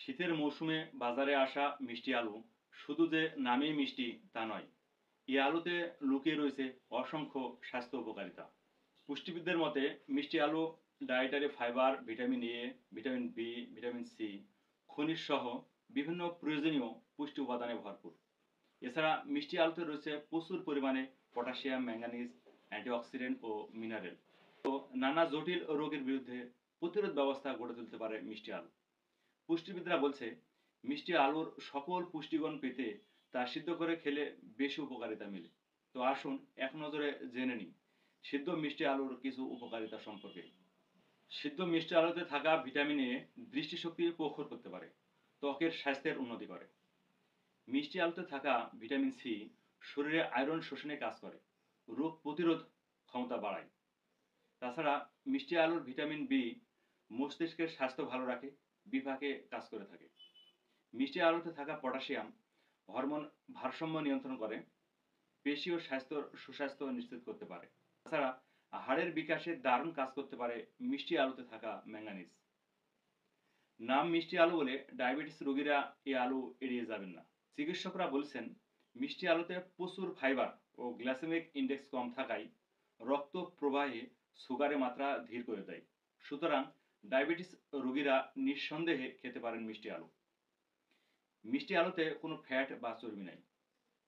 শীতের মৌসুমে বাজারে আসা মিষ্টি আলু শুধু যে নামেই মিষ্টি তা নয়, এই আলুতে লুকিয়ে রয়েছে অসংখ্য স্বাস্থ্য উপকারিতা। পুষ্টিবিদদের মতে মিষ্টি আলু dietary fibre, vitamin A, vitamin B, vitamin C, খনিজ সহ বিভিন্ন প্রয়োজনীয় পুষ্টি উপাদানে ভরপুর। এছাড়া মিষ্টি আলুতে রয়েছে প্রচুর পরিমাণে পটাশিয়াম, ম্যাঙ্গানিজ, অ্যান্টিঅক্সিডেন্ট ও মিনারেল। তো নানা জটিল রোগের বিরুদ্ধে প্রতিরোধ ব্যবস্থা গড়ে তুলতে পারে মিষ্টি আলু। পুষ্টিবিদরা বলছে মিষ্টি আলুর সকল পুষ্টিগুণ পেতে তা সিদ্ধ করে খেলে বেশি উপকারিতা মেলে। তো আসুন এক নজরে জেনে নিই সিদ্ধ মিষ্টি আলুর কিছু উপকারিতা সম্পর্কে। সিদ্ধ মিষ্টি আলুতে থাকা ভিটামিন এ দৃষ্টিশক্তি প্রখর করতে পারে, ত্বকের স্বাস্থ্যের উন্নতি করে। মিষ্টি আলুতে থাকা ভিটামিন সি শরীরে আয়রন শোষণে কাজ করে, রোগ প্রতিরোধ ক্ষমতা বাড়ায়। তাছাড়া মিষ্টি আলুর ভিটামিন বি মস্তিষ্কের স্বাস্থ্য ভালো রাখে, বিপাকে কাজ করে থাকে। মিষ্টি আলুতে থাকা পটাশিয়াম হরমোন ভারসাম্য নিয়ন্ত্রণ করে, পেশি ও সুস্বাস্থ্য নিশ্চিত করতে পারে। তাছাড়া হাড়ের বিকাশে দারুণ কাজ করতে পারে মিষ্টি আলুতে থাকা ম্যাঙ্গানিজ। নাম মিষ্টি আলু বলে ডায়াবেটিস রোগীরা এই আলু এড়িয়ে যাবেন না। চিকিৎসকরা বলছেন মিষ্টি আলুতে প্রচুর ফাইবার ও গ্লাইসেমিক ইন্ডেক্স কম থাকায় রক্ত প্রবাহে সুগারের মাত্রা ধীর করে দেয়। সুতরাং ডায়াবেটিস রোগীরা নিঃসন্দেহে খেতে পারেন মিষ্টি আলু। মিষ্টি আলুতে কোনো ফ্যাট বা চর্বি নাই,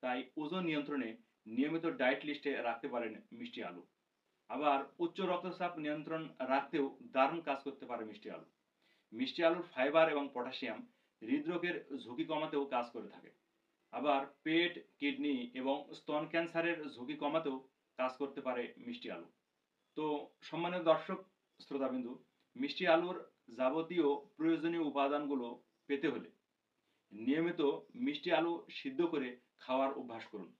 তাই ওজন নিয়ন্ত্রণে নিয়মিত ডায়েট লিস্টে রাখতে পারেন মিষ্টি আলু। আবার উচ্চ রক্তচাপ নিয়ন্ত্রণ রাখতেও দারুণ কাজ করতে পারে মিষ্টি আলু। মিষ্টি আলুর ফাইবার এবং পটাশিয়াম হৃদরোগের ঝুঁকি কমাতেও কাজ করে থাকে। আবার পেট, কিডনি এবং স্তন ক্যান্সারের ঝুঁকি কমাতেও কাজ করতে পারে মিষ্টি আলু। তো সম্মানীয় দর্শক শ্রোতাবিন্দু, মিষ্টি আলুর যাবতীয় প্রয়োজনীয় উপাদানগুলো পেতে হলে নিয়মিত মিষ্টি আলু সিদ্ধ করে খাওয়ার অভ্যাস করুন।